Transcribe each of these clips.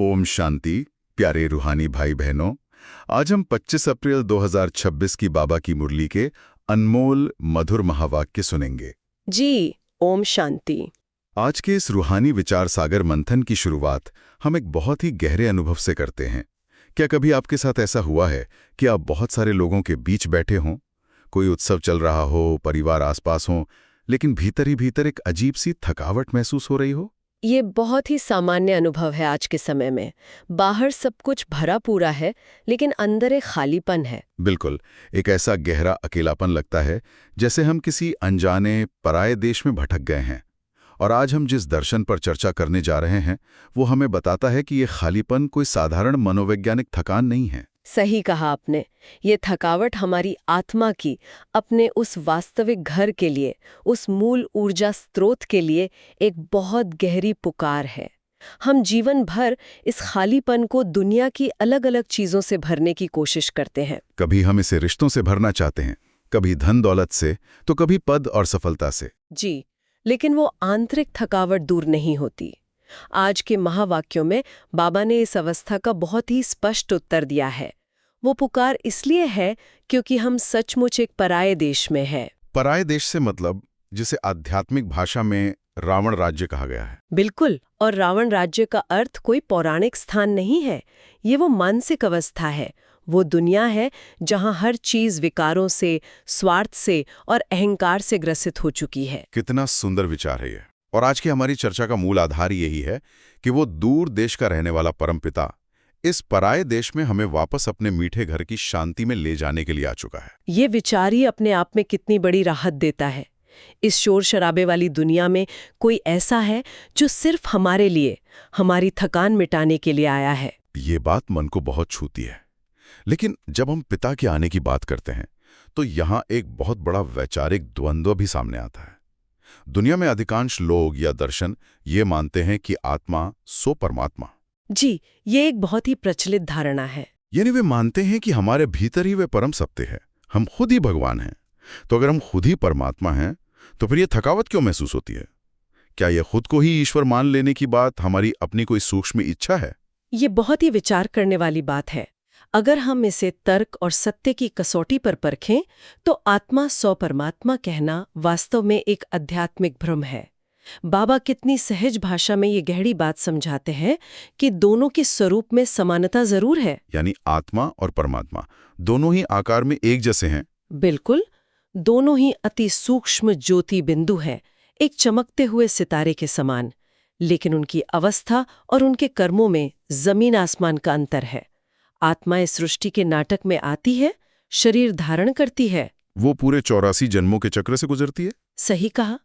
ओम शांति। प्यारे रूहानी भाई बहनों, आज हम 25 अप्रैल 2026 की बाबा की मुरली के अनमोल मधुर महावाक्य सुनेंगे। जी, ओम शांति। आज के इस रूहानी विचार सागर मंथन की शुरुआत हम एक बहुत ही गहरे अनुभव से करते हैं। क्या कभी आपके साथ ऐसा हुआ है कि आप बहुत सारे लोगों के बीच बैठे हों, कोई उत्सव चल रहा हो, परिवार आसपास हो, लेकिन भीतर ही भीतर एक अजीब सी थकावट महसूस हो रही हो? ये बहुत ही सामान्य अनुभव है आज के समय में। बाहर सब कुछ भरा पूरा है, लेकिन अंदर एक खालीपन है। बिल्कुल, एक ऐसा गहरा अकेलापन लगता है जैसे हम किसी अनजाने पराये देश में भटक गए हैं। और आज हम जिस दर्शन पर चर्चा करने जा रहे हैं वो हमें बताता है कि ये खालीपन कोई साधारण मनोवैज्ञानिक थकान नहीं है। सही कहा आपने। ये थकावट हमारी आत्मा की अपने उस वास्तविक घर के लिए, उस मूल ऊर्जा स्रोत के लिए एक बहुत गहरी पुकार है। हम जीवन भर इस खालीपन को दुनिया की अलग अलग चीजों से भरने की कोशिश करते हैं। कभी हम इसे रिश्तों से भरना चाहते हैं, कभी धन दौलत से, तो कभी पद और सफलता से। जी, लेकिन वो आंतरिक थकावट दूर नहीं होती। आज के महावाक्यों में बाबा ने इस अवस्था का बहुत ही स्पष्ट उत्तर दिया है। वो पुकार इसलिए है क्योंकि हम सचमुच एक पराये देश में हैं। पराये देश से मतलब जिसे आध्यात्मिक भाषा में रावण राज्य कहा गया है। बिल्कुल, और रावण राज्य का अर्थ कोई पौराणिक स्थान नहीं है। ये वो मानसिक अवस्था है, वो दुनिया है जहां हर चीज विकारों से, स्वार्थ से और अहंकार से ग्रसित हो चुकी है। कितना सुंदर विचार है ये। और आज की हमारी चर्चा का मूल आधार यही है कि वो दूर देश का रहने वाला परमपिता इस पराये देश में हमें वापस अपने मीठे घर की शांति में ले जाने के लिए आ चुका है। ये विचार ही अपने आप में कितनी बड़ी राहत देता है। इस शोर शराबे वाली दुनिया में कोई ऐसा है जो सिर्फ हमारे लिए, हमारी थकान मिटाने के लिए आया है। ये बात मन को बहुत छूती है। लेकिन जब हम पिता के आने की बात करते हैं तो यहाँ एक बहुत बड़ा वैचारिक द्वंद्व भी सामने आता है। दुनिया में अधिकांश लोग या दर्शन ये मानते हैं कि आत्मा सो परमात्मा। जी, ये एक बहुत ही प्रचलित धारणा है। यानी वे मानते हैं कि हमारे भीतर ही वे परम सत्य है, हम खुद ही भगवान हैं। तो अगर हम खुद ही परमात्मा हैं तो फिर ये थकावट क्यों महसूस होती है? क्या यह खुद को ही ईश्वर मान लेने की बात हमारी अपनी कोई सूक्ष्म इच्छा है? ये बहुत ही विचार करने वाली बात है। अगर हम इसे तर्क और सत्य की कसौटी पर परखें तो आत्मा सौ परमात्मा कहना वास्तव में एक आध्यात्मिक भ्रम है। बाबा कितनी सहज भाषा में ये गहरी बात समझाते हैं कि दोनों के स्वरूप में समानता जरूर है। यानी आत्मा और परमात्मा दोनों ही आकार में एक जैसे हैं। बिल्कुल, दोनों ही अति सूक्ष्म ज्योति बिंदु हैं, एक चमकते हुए सितारे के समान। लेकिन उनकी अवस्था और उनके कर्मों में जमीन आसमान का अंतर है। आत्मा इस सृष्टि के नाटक में आती है, शरीर धारण करती है। वो पूरे 84 जन्मों के चक्र से गुजरती है। सही कहा।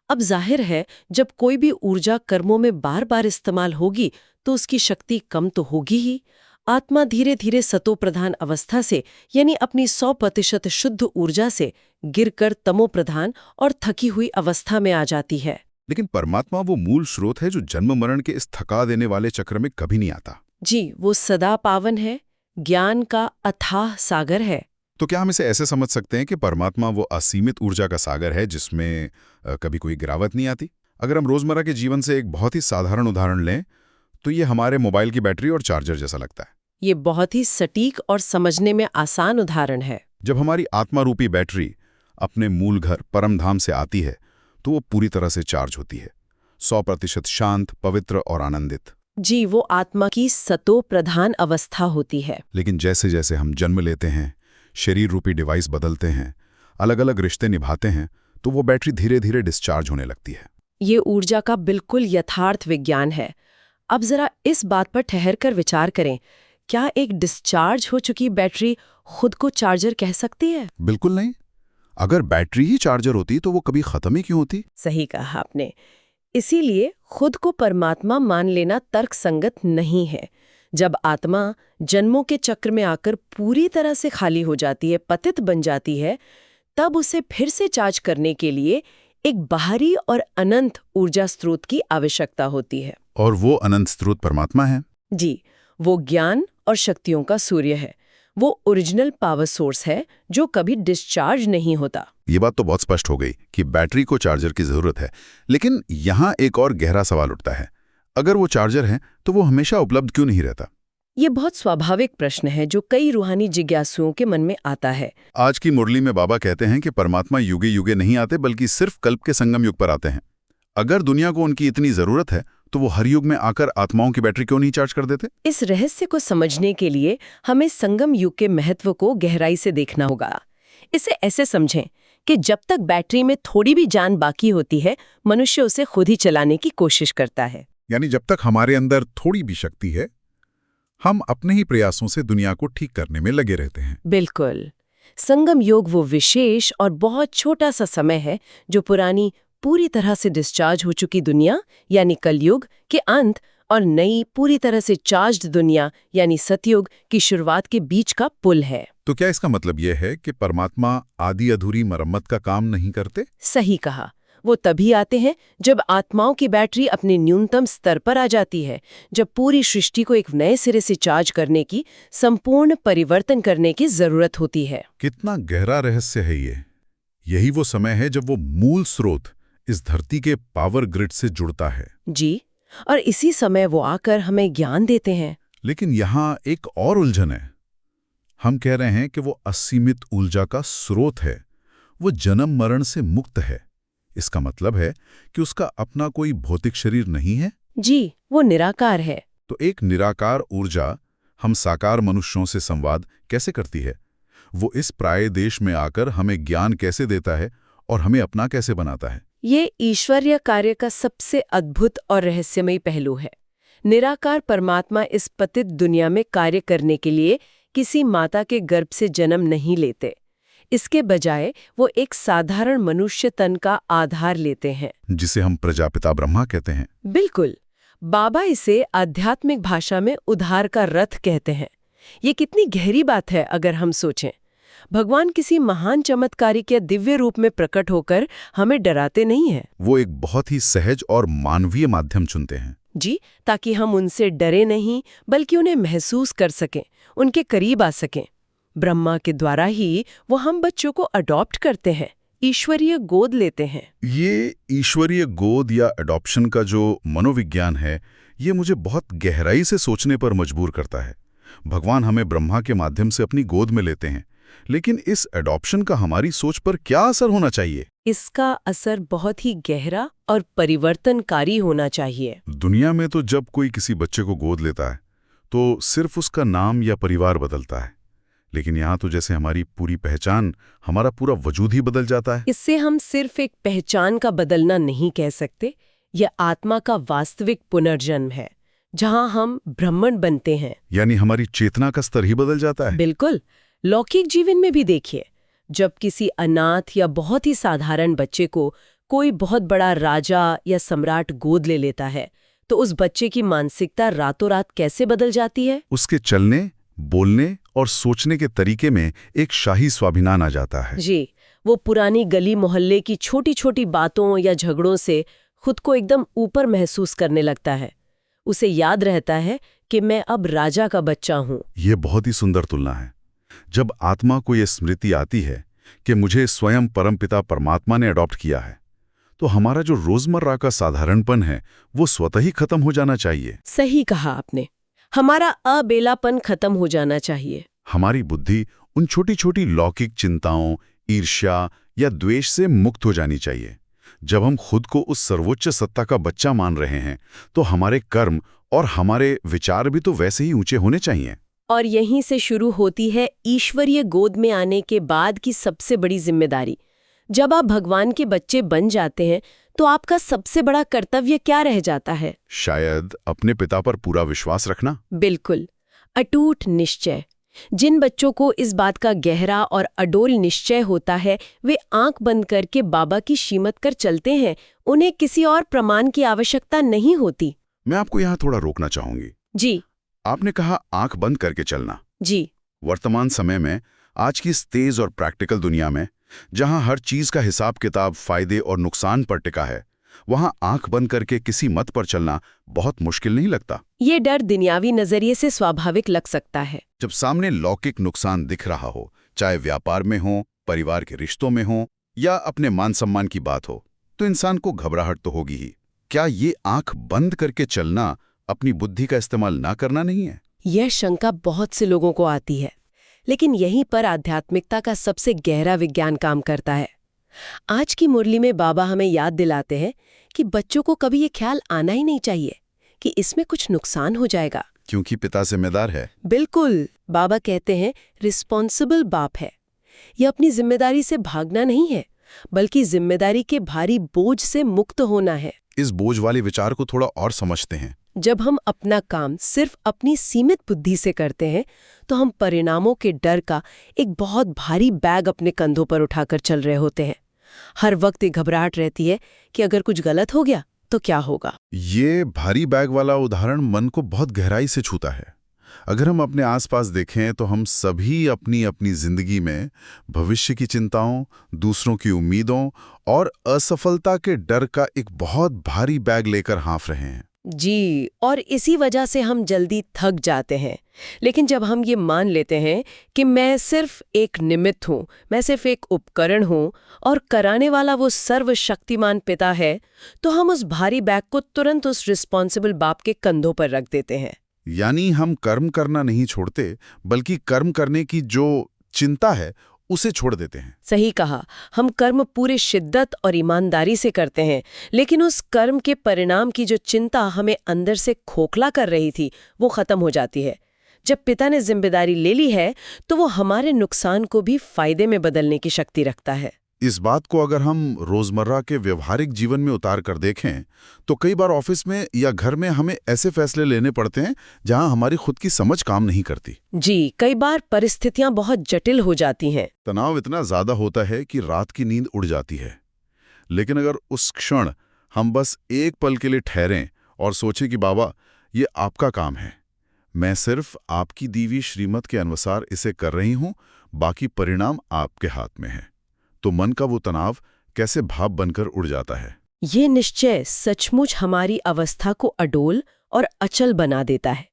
अब जाहिर है, जब कोई भी ऊर्जा कर्मों में बार बार इस्तेमाल होगी तो उसकी शक्ति कम तो होगी ही। आत्मा धीरे धीरे सतो प्रधान अवस्था से, यानी अपनी 100% शुद्ध ऊर्जा से गिरकर तमो प्रधान और थकी हुई अवस्था में आ जाती है। लेकिन परमात्मा वो मूल स्रोत है जो जन्म मरण के इस थका देने वाले चक्र में कभी नहीं आता। जी, वो सदा पावन है, ज्ञान का अथाह सागर है। तो क्या हम इसे ऐसे समझ सकते हैं कि परमात्मा वो असीमित ऊर्जा का सागर है जिसमें कभी कोई गिरावट नहीं आती? अगर हम रोजमर्रा के जीवन से एक बहुत ही साधारण उदाहरण लें तो ये हमारे मोबाइल की बैटरी और चार्जर जैसा लगता है। ये बहुत ही सटीक और समझने में आसान उदाहरण है। जब हमारी आत्मा रूपी बैटरी अपने मूल घर परमधाम से आती है तो वो पूरी तरह से चार्ज होती है, 100% शांत, पवित्र और आनंदित। जी, वो आत्मा की सतो प्रधान अवस्था होती है। लेकिन जैसे जैसे हम जन्म लेते हैं, शरीर रूपी डिवाइस बदलते हैं, अलग अलग रिश्ते निभाते हैं, तो वो बैटरी धीरे धीरे डिस्चार्ज होने लगती है। ये ऊर्जा का बिल्कुल यथार्थ विज्ञान है। अब जरा इस बात पर ठहर कर विचार करें, क्या एक डिस्चार्ज हो चुकी बैटरी खुद को चार्जर कह सकती है? बिल्कुल नहीं। अगर बैटरी ही चार्जर होती तो वो कभी खत्म ही क्यों होती? सही कहा आपने। इसीलिए खुद को परमात्मा मान लेना तर्कसंगत नहीं है। जब आत्मा जन्मों के चक्र में आकर पूरी तरह से खाली हो जाती है, पतित बन जाती है, तब उसे फिर से चार्ज करने के लिए एक बाहरी और अनंत ऊर्जा स्रोत की आवश्यकता होती है। और वो अनंत स्रोत परमात्मा है। जी, वो ज्ञान और शक्तियों का सूर्य है। वो ओरिजिनल पावर सोर्स है जो कभी डिस्चार्ज नहीं होता। ये बात तो बहुत स्पष्ट हो गई कि बैटरी को चार्जर की जरूरत है। लेकिन यहाँ एक और गहरा सवाल उठता है। अगर वो चार्जर है तो वो हमेशा उपलब्ध क्यों नहीं रहता? ये बहुत स्वाभाविक प्रश्न है जो कई रूहानी जिज्ञासुओं के मन में आता है। आज की मुरली में बाबा कहते हैं कि परमात्मा युगे युगे नहीं आते बल्कि सिर्फ कल्प के संगम युग पर आते हैं। अगर दुनिया को उनकी इतनी जरूरत है तो वो हर युग में आकर आत्माओं की बैटरी क्यों नहीं चार्ज कर देते? इस रहस्य को समझने के लिए हमें संगम युग के महत्व को गहराई से देखना होगा। इसे ऐसे समझें कि जब तक बैटरी में थोड़ी भी जान बाकी होती है, मनुष्य उसे खुद ही चलाने की कोशिश करता है। यानी जब तक हमारे अंदर थोड़ी भी शक्ति है, हम अपने ही प्रयासों से दुनिया को ठीक करने में लगे रहते हैं। बिल्कुल। संगम योग वो विशेष और बहुत छोटा सा समय है जो पुरानी पूरी तरह से डिस्चार्ज हो चुकी दुनिया यानी कलयुग के अंत और नई पूरी तरह से चार्ज्ड दुनिया यानी सतयुग की शुरुआत के बीच का पुल है। तो क्या इसका मतलब यह है कि परमात्मा आधी अधूरी मरम्मत का काम नहीं करते? सही कहा। वो तभी आते हैं जब आत्माओं की बैटरी अपने न्यूनतम स्तर पर आ जाती है, जब पूरी सृष्टि को एक नए सिरे से चार्ज करने की, संपूर्ण परिवर्तन करने की जरूरत होती है। कितना गहरा रहस्य है ये। यही वो समय है जब वो मूल स्रोत इस धरती के पावर ग्रिड से जुड़ता है। जी, और इसी समय वो आकर हमें ज्ञान देते हैं। लेकिन यहाँ एक और उलझन है। हम कह रहे हैं कि वो असीमित ऊर्जा का स्रोत है, वो जन्म मरण से मुक्त है। इसका मतलब है कि उसका अपना कोई भौतिक शरीर नहीं है? जी, वो निराकार है। तो एक निराकार ऊर्जा हम साकार मनुष्यों से संवाद कैसे करती है? वो इस प्राय देश में आकर हमें ज्ञान कैसे देता है और हमें अपना कैसे बनाता है? ये ईश्वरीय कार्य का सबसे अद्भुत और रहस्यमयी पहलू है। निराकार परमात्मा इस पतित दुनिया में कार्य करने के लिए किसी माता के गर्भ से जन्म नहीं लेते। इसके बजाय वो एक साधारण मनुष्य तन का आधार लेते हैं, जिसे हम प्रजापिता ब्रह्मा कहते हैं। बिल्कुल। बाबा इसे आध्यात्मिक भाषा में उद्धार का रथ कहते हैं। ये कितनी गहरी बात है अगर हम सोचें। भगवान किसी महान चमत्कारी के दिव्य रूप में प्रकट होकर हमें डराते नहीं हैं। वो एक बहुत ही सहज और मानवीय माध्यम चुनते हैं। जी, ताकि हम उनसे डरे नहीं बल्कि उन्हें महसूस कर सकें, उनके करीब आ सकें। ब्रह्मा के द्वारा ही वो हम बच्चों को अडॉप्ट करते हैं, ईश्वरीय गोद लेते हैं। ये ईश्वरीय गोद या अडॉप्शन का जो मनोविज्ञान है, ये मुझे बहुत गहराई से सोचने पर मजबूर करता है। भगवान हमें ब्रह्मा के माध्यम से अपनी गोद में लेते हैं, लेकिन इस अडॉप्शन का हमारी सोच पर क्या असर होना चाहिए? इसका असर बहुत ही गहरा और परिवर्तनकारी होना चाहिए। दुनिया में तो जब कोई किसी बच्चे को गोद लेता है तो सिर्फ उसका नाम या परिवार बदलता है, लेकिन यहाँ तो जैसे हमारी पूरी पहचान, हमारा पूरा वजूद ही बदल जाता है। इससे हम सिर्फ एक पहचान का बदलना नहीं कह सकते, यह आत्मा का वास्तविक पुनर्जन्म है, जहां हम ब्रह्मण बनते हैं। यानी हमारी चेतना का स्तर ही बदल जाता है। बिल्कुल। लौकिक जीवन में भी देखिए, जब किसी अनाथ या बहुत ही साधारण बच्चे को कोई बहुत बड़ा राजा या सम्राट गोद ले लेता है, तो उस बच्चे की मानसिकता रातों रात कैसे बदल जाती है। उसके चलने, बोलने और सोचने के तरीके में एक शाही स्वाभिमान आ जाता है। जी, वो पुरानी गली मोहल्ले की छोटी छोटी बातों या झगड़ों से खुद को एकदम ऊपर महसूस करने लगता है। उसे याद रहता है कि मैं अब राजा का बच्चा हूँ। ये बहुत ही सुंदर तुलना है। जब आत्मा को ये स्मृति आती है कि मुझे स्वयं परमपिता परमात्मा ने अडॉप्ट किया है, तो हमारा जो रोजमर्रा का साधारणपन है वो स्वतः ही खत्म हो जाना चाहिए। सही कहा आपने। हमारा अबेलापन खत्म हो जाना चाहिए। हमारी बुद्धि उन छोटी छोटी लौकिक चिंताओं, ईर्ष्या या द्वेष से मुक्त हो जानी चाहिए। जब हम खुद को उस सर्वोच्च सत्ता का बच्चा मान रहे हैं, तो हमारे कर्म और हमारे विचार भी तो वैसे ही ऊंचे होने चाहिए। और यहीं से शुरू होती है ईश्वरीय गोद में आने के बाद की सबसे बड़ी जिम्मेदारी। जब आप भगवान के बच्चे बन जाते हैं, तो आपका सबसे बड़ा कर्तव्य क्या रह जाता है? शायद अपने पिता पर पूरा विश्वास रखना। बिल्कुल, अटूट निश्चय। जिन बच्चों को इस बात का गहरा और अडोल निश्चय होता है, वे आंख बंद करके बाबा की शीमत कर चलते हैं। उन्हें किसी और प्रमाण की आवश्यकता नहीं होती। मैं आपको यहाँ थोड़ा रोकना चाहूंगी। जी। आपने कहा आंख बंद करके चलना। जी। वर्तमान समय में, आज की इस तेज और प्रैक्टिकल दुनिया में, जहां हर चीज का हिसाब किताब फायदे और नुकसान पर टिका है, वहां आंख बंद करके किसी मत पर चलना बहुत मुश्किल नहीं लगता? ये डर दुनियावी नजरिए से स्वाभाविक लग सकता है। जब सामने लौकिक नुकसान दिख रहा हो, चाहे व्यापार में हो, परिवार के रिश्तों में हो या अपने मान सम्मान की बात हो, तो इंसान को घबराहट तो होगी ही। क्या ये आंख बंद करके चलना अपनी बुद्धि का इस्तेमाल ना करना नहीं है? यह शंका बहुत से लोगों को आती है, लेकिन यहीं पर आध्यात्मिकता का सबसे गहरा विज्ञान काम करता है। आज की मुरली में बाबा हमें याद दिलाते हैं कि बच्चों को कभी ये ख्याल आना ही नहीं चाहिए कि इसमें कुछ नुकसान हो जाएगा, क्योंकि पिता जिम्मेदार है। बिल्कुल, बाबा कहते हैं रिस्पॉन्सिबल बाप है। यह अपनी जिम्मेदारी से भागना नहीं है, बल्कि जिम्मेदारी के भारी बोझ से मुक्त होना है। इस बोझ वाले विचार को थोड़ा और समझते हैं। जब हम अपना काम सिर्फ अपनी सीमित बुद्धि से करते हैं तो हम परिणामों के डर का एक बहुत भारी बैग अपने कंधों पर उठाकर चल रहे होते हैं। हर वक्त एक घबराहट रहती है कि अगर कुछ गलत हो गया तो क्या होगा। ये भारी बैग वाला उदाहरण मन को बहुत गहराई से छूता है। अगर हम अपने आसपास देखें तो हम सभी अपनी अपनी जिंदगी में भविष्य की चिंताओं, दूसरों की उम्मीदों और असफलता के डर का एक बहुत भारी बैग लेकर हाँफ रहे हैं। जी, और इसी वजह से हम जल्दी थक जाते हैं। लेकिन जब हम ये मान लेते हैं कि मैं सिर्फ एक निमित्त हूँ, मैं सिर्फ एक उपकरण हूँ और कराने वाला वो सर्वशक्तिमान पिता है, तो हम उस भारी बैग को तुरंत उस रिस्पॉन्सिबल बाप के कंधों पर रख देते हैं। यानी हम कर्म करना नहीं छोड़ते, बल्कि कर्म करने की जो चिंता है उसे छोड़ देते हैं। सही कहा, हम कर्म पूरे शिद्दत और ईमानदारी से करते हैं, लेकिन उस कर्म के परिणाम की जो चिंता हमें अंदर से खोखला कर रही थी वो खत्म हो जाती है। जब पिता ने जिम्मेदारी ले ली है तो वो हमारे नुकसान को भी फायदे में बदलने की शक्ति रखता है। इस बात को अगर हम रोजमर्रा के व्यवहारिक जीवन में उतार कर देखें तो कई बार ऑफिस में या घर में हमें ऐसे फैसले लेने पड़ते हैं जहां हमारी खुद की समझ काम नहीं करती। जी, कई बार परिस्थितियां बहुत जटिल हो जाती हैं। तनाव इतना ज्यादा होता है कि रात की नींद उड़ जाती है। लेकिन अगर उस क्षण हम बस एक पल के लिए ठहरें और सोचें कि बाबा, ये आपका काम है, मैं सिर्फ आपकी दी हुई श्रीमत के अनुसार इसे कर रही हूं, बाकी परिणाम आपके हाथ में है, तो मन का वो तनाव कैसे भाप बनकर उड़ जाता है। ये निश्चय सचमुच हमारी अवस्था को अडोल और अचल बना देता है।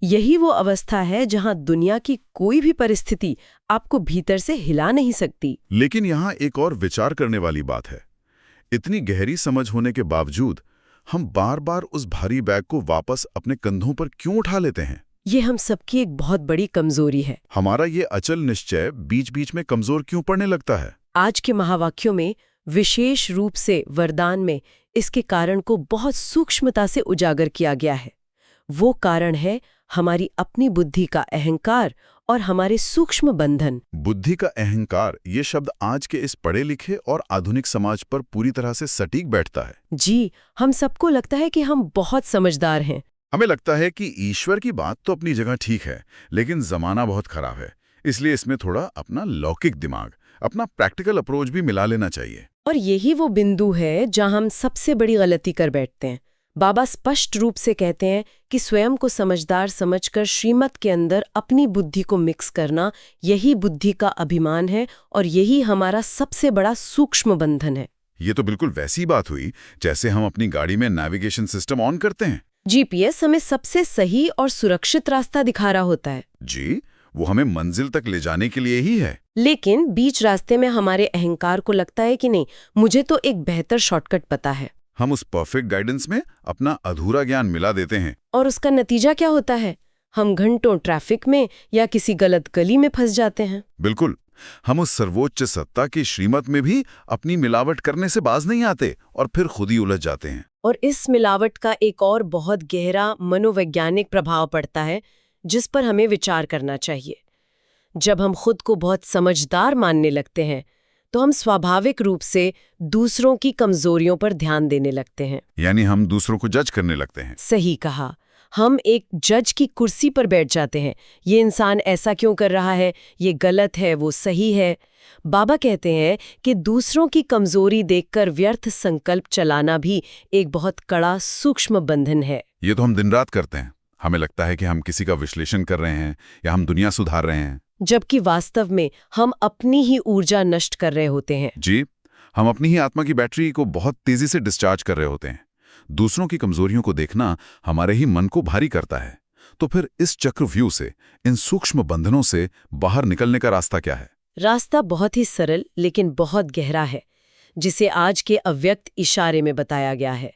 यही वो अवस्था है जहां दुनिया की कोई भी परिस्थिति आपको भीतर से हिला नहीं सकती। लेकिन यहाँ एक और विचार करने वाली बात है। इतनी गहरी समझ होने के बावजूद हम बार बार उस भारी बैग को वापस अपने कंधों पर क्यों उठा लेते हैं? ये हम सबकी एक बहुत बड़ी कमजोरी है। हमारा ये अचल निश्चय बीच बीच में कमजोर क्यों पड़ने लगता है? आज के महावाक्यों में विशेष रूप से वरदान में इसके कारण को बहुत सूक्ष्मता से उजागर किया गया है। वो कारण है हमारी अपनी बुद्धि का अहंकार और हमारे सूक्ष्म बंधन। बुद्धि का अहंकार, ये शब्द आज के इस पढ़े लिखे और आधुनिक समाज पर पूरी तरह से सटीक बैठता है। जी, हम सबको लगता है कि हम बहुत समझदार हैं। हमें लगता है कि ईश्वर की बात तो अपनी जगह ठीक है, लेकिन जमाना बहुत खराब है, इसलिए इसमें थोड़ा अपना लौकिक दिमाग, अपना प्रैक्टिकल अप्रोच भी मिला लेना चाहिए। और यही वो बिंदु है जहां हम सबसे बड़ी गलती कर बैठते हैं। बाबा स्पष्ट रूप से कहते हैं कि स्वयं को समझदार समझकर श्रीमत के अंदर अपनी बुद्धि को मिक्स करना, यही बुद्धि का अभिमान है और यही हमारा सबसे बड़ा सूक्ष्म बंधन है। ये तो बिल्कुल वैसी बात हुई जैसे हम अपनी गाड़ी में नेविगेशन सिस्टम ऑन करते हैं। जीपीएस हमें सबसे सही और सुरक्षित रास्ता दिखा रहा होता है। जी, वो हमें मंजिल तक ले जाने के लिए ही है। लेकिन बीच रास्ते में हमारे अहंकार को लगता है कि नहीं, मुझे तो एक बेहतर शॉर्टकट पता है। हम उस परफेक्ट गाइडेंस में अपना अधूरा ज्ञान मिला देते हैं। और उसका नतीजा क्या होता है? हम घंटों ट्रैफिक में या किसी गलत गली में फंस जाते हैं। बिल्कुल, हम उस सर्वोच्च सत्ता की श्रीमत में भी अपनी मिलावट करने से बाज नहीं आते और फिर खुद ही उलझ जाते हैं। और इस मिलावट का एक और बहुत गहरा मनोवैज्ञानिक प्रभाव पड़ता है जिस पर हमें विचार करना चाहिए। जब हम खुद को बहुत समझदार मानने लगते हैं तो हम स्वाभाविक रूप से दूसरों की कमजोरियों पर ध्यान देने लगते हैं। यानी हम दूसरों को जज करने लगते हैं। सही कहा, हम एक जज की कुर्सी पर बैठ जाते हैं। ये इंसान ऐसा क्यों कर रहा है, ये गलत है, वो सही है। बाबा कहते हैं कि दूसरों की कमजोरी देखकर व्यर्थ संकल्प चलाना भी एक बहुत कड़ा सूक्ष्म बंधन है। ये तो हम दिन रात करते हैं। हमें लगता है कि हम किसी का विश्लेषण कर रहे हैं या हम दुनिया सुधार रहे हैं, जबकि वास्तव में हम अपनी ही ऊर्जा नष्ट कर रहे होते हैं। जी, हम अपनी ही आत्मा की बैटरी को बहुत तेजी से डिस्चार्ज कर रहे होते हैं। दूसरों की कमजोरियों को देखना हमारे ही मन को भारी करता है। तो फिर इस चक्रव्यूह से, इन सूक्ष्म बंधनों से बाहर निकलने का रास्ता क्या है? रास्ता बहुत ही सरल लेकिन बहुत गहरा है, जिसे आज के अव्यक्त इशारे में बताया गया है।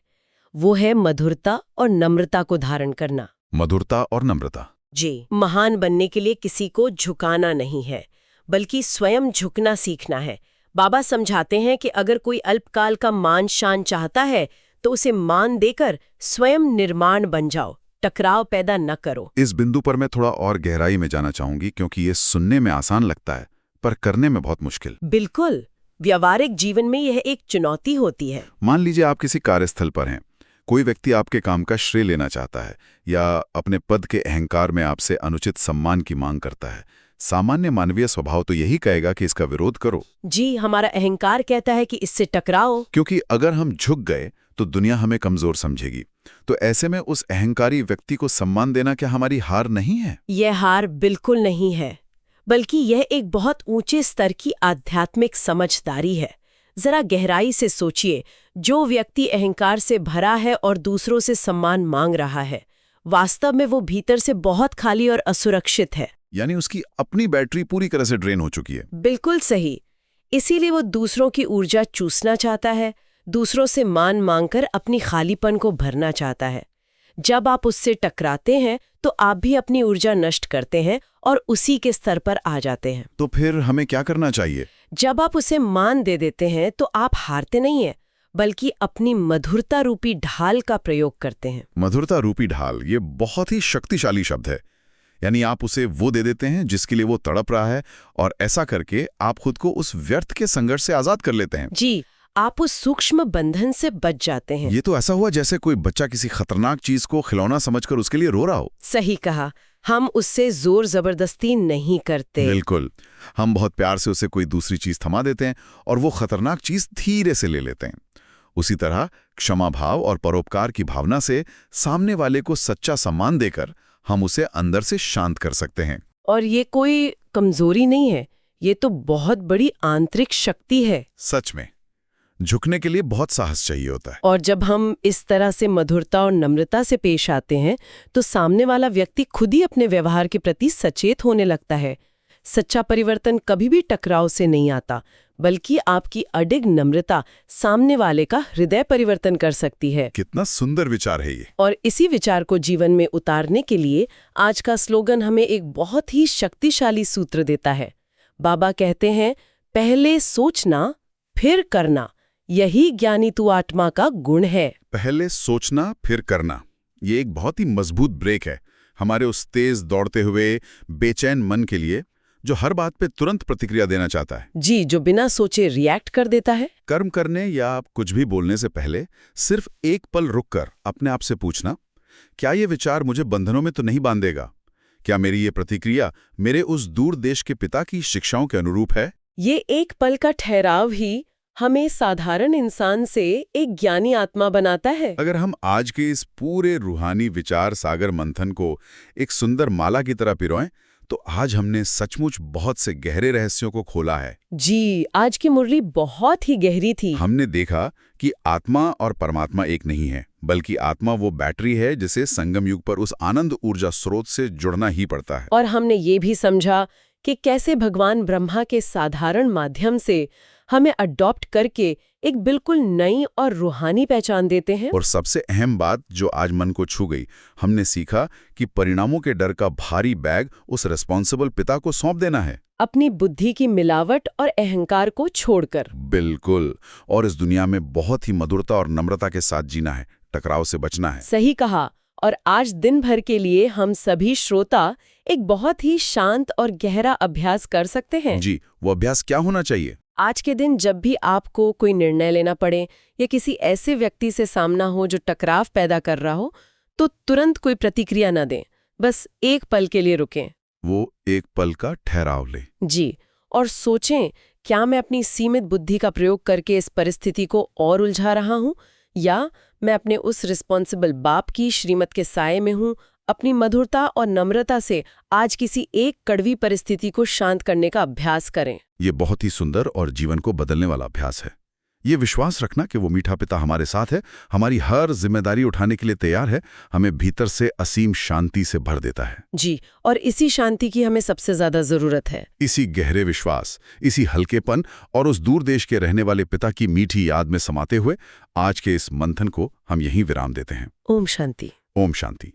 वो है मधुरता और नम्रता को धारण करना। मधुरता और नम्रता। जी, महान बनने के लिए किसी को झुकाना नहीं है, बल्कि स्वयं झुकना सीखना है। बाबा समझाते हैं कि अगर कोई अल्पकाल का मान शान चाहता है तो उसे मान देकर स्वयं निर्माण बन जाओ, टकराव पैदा न करो। इस बिंदु पर मैं थोड़ा और गहराई में जाना चाहूंगी, क्योंकि ये सुनने में आसान लगता है पर करने में बहुत मुश्किल। बिल्कुल, व्यावहारिक जीवन में यह एक चुनौती होती है। मान लीजिए आप किसी कार्यस्थल पर हैं, कोई व्यक्ति आपके काम का श्रेय लेना चाहता है या अपने पद के अहंकार में आपसे अनुचित सम्मान की मांग करता है। सामान्य मानवीय स्वभाव तो यही कहेगा कि इसका विरोध करो। जी, हमारा अहंकार कहता है कि इससे टकराओ, क्योंकि अगर हम झुक गए तो दुनिया हमें कमजोर समझेगी। तो ऐसे में उस अहंकारी व्यक्ति को सम्मान देना क्या हमारी हार नहीं है? यह हार बिल्कुल नहीं है, बल्कि यह एक बहुत ऊंचे स्तर की आध्यात्मिक समझदारी है। जरा गहराई से सोचिए, जो व्यक्ति अहंकार से भरा है और दूसरों से सम्मान मांग रहा है, वास्तव में वो भीतर से बहुत खाली और असुरक्षित है। यानी उसकी अपनी बैटरी पूरी तरह से ड्रेन हो चुकी है। बिल्कुल सही। इसीलिए वो दूसरों की ऊर्जा चूसना चाहता है, दूसरों से मान मांगकर अपनी खालीपन को भरना चाहता है। जब आप उससे टकराते हैं तो आप भी अपनी ऊर्जा नष्ट करते हैं और उसी के स्तर पर आ जाते हैं। तो फिर हमें क्या करना चाहिए? जब आप उसे मान दे देते हैं तो आप हारते नहीं हैं, बल्कि अपनी मधुरता रूपी ढाल का प्रयोग करते हैं। मधुरता रूपी ढाल, ये बहुत ही शक्तिशाली शब्द है। यानी आप उसे वो दे देते हैं जिसके लिए वो तड़प रहा है, और ऐसा करके आप खुद को उस व्यर्थ के संघर्ष से आजाद कर लेते हैं। जी, आप उस सूक्ष्म बंधन से बच जाते हैं। ये तो ऐसा हुआ जैसे कोई बच्चा किसी खतरनाक चीज को खिलौना समझकर उसके लिए रो रहा हो। सही कहा, हम उससे जोर जबरदस्ती नहीं करते। बिल्कुल, हम बहुत प्यार से उसे कोई दूसरी चीज थमा देते हैं और वो खतरनाक चीज धीरे से ले लेते हैं। उसी तरह क्षमा भाव और परोपकार की भावना से सामने वाले को सच्चा सम्मान देकर हम उसे अंदर से शांत कर सकते हैं। और ये कोई कमजोरी नहीं है, ये तो बहुत बड़ी आंतरिक शक्ति है। सच में झुकने के लिए बहुत साहस चाहिए होता है। और जब हम इस तरह से मधुरता और नम्रता से पेश आते हैं तो सामने वाला व्यक्ति खुद ही अपने व्यवहार के प्रति सचेत होने लगता है। सच्चा परिवर्तन कभी भी टकराव से नहीं आता, बल्कि आपकी अडिग नम्रता सामने वाले का हृदय परिवर्तन कर सकती है। कितना सुंदर विचार है ये। और इसी विचार को जीवन में उतारने के लिए आज का स्लोगन हमें एक बहुत ही शक्तिशाली सूत्र देता है। बाबा कहते हैं, पहले सोचना फिर करना, यही ज्ञानी तू आत्मा का गुण है। पहले सोचना फिर करना, ये एक बहुत ही मजबूत ब्रेक है हमारे उस तेज दौड़ते हुए बेचैन मन के लिए, जो हर बात पे तुरंत प्रतिक्रिया देना चाहता है। जी, जो बिना सोचे रिएक्ट कर देता है। कर्म करने या कुछ भी बोलने से पहले सिर्फ एक पल रुककर अपने आप से पूछना, क्या ये विचार मुझे बंधनों में तो नहीं बांधेगा? क्या मेरी ये प्रतिक्रिया मेरे उस दूर देश के पिता की शिक्षाओं के अनुरूप है? ये एक पल का ठहराव ही हमें साधारण इंसान से एक ज्ञानी आत्मा बनाता है। अगर हम आज के इस पूरे रूहानी विचार सागर मंथन को एक सुंदर माला की तरह पिरोएं, तो आज हमने सचमुच बहुत से गहरे रहस्यों को खोला है। जी, आज की मुरली बहुत ही गहरी थी। हमने देखा कि आत्मा और परमात्मा एक नहीं है, बल्कि आत्मा वो बैटरी है जिसे संगम युग पर उस आनंद ऊर्जा स्रोत से जुड़ना ही पड़ता है। और हमने ये भी समझा कि कैसे भगवान ब्रह्मा के साधारण माध्यम से हमें अडॉप्ट करके एक बिल्कुल नई और रूहानी पहचान देते हैं। और सबसे अहम बात जो आज मन को छू गई, हमने सीखा कि परिणामों के डर का भारी बैग उस रिस्पॉन्सिबल पिता को सौंप देना है, अपनी बुद्धि की मिलावट और अहंकार को छोड़कर। बिल्कुल। और इस दुनिया में बहुत ही मधुरता और नम्रता के साथ जीना है, टकराव से बचना है। सही कहा। और आज दिन भर के लिए हम सभी श्रोता एक बहुत ही शांत और गहरा अभ्यास कर सकते हैं। जी, वो अभ्यास क्या होना चाहिए? आज के दिन जब भी आपको कोई निर्णय लेना पड़े या किसी ऐसे व्यक्ति से सामना हो जो टकराव पैदा कर रहा हो, तो तुरंत कोई प्रतिक्रिया न दें, बस एक पल के लिए रुकें। वो एक पल का ठहराव ले। जी, और सोचें, क्या मैं अपनी सीमित बुद्धि का प्रयोग करके इस परिस्थिति को और उलझा रहा हूं, या मैं अपने उस रिस्पॉन्सिबल बाप की श्रीमत के साये में हूं। अपनी मधुरता और नम्रता से आज किसी एक कड़वी परिस्थिति को शांत करने का अभ्यास करें। ये बहुत ही सुंदर और जीवन को बदलने वाला अभ्यास है। ये विश्वास रखना कि वो मीठा पिता हमारे साथ है, हमारी हर जिम्मेदारी उठाने के लिए तैयार है, हमें भीतर से असीम शांति से भर देता है। जी, और इसी शांति की हमें सबसे ज्यादा जरूरत है। इसी गहरे विश्वास, इसी हल्केपन और उस दूर देश के रहने वाले पिता की मीठी याद में समाते हुए आज के इस मंथन को हम यहीं विराम देते हैं। ओम शांति। ओम शांति।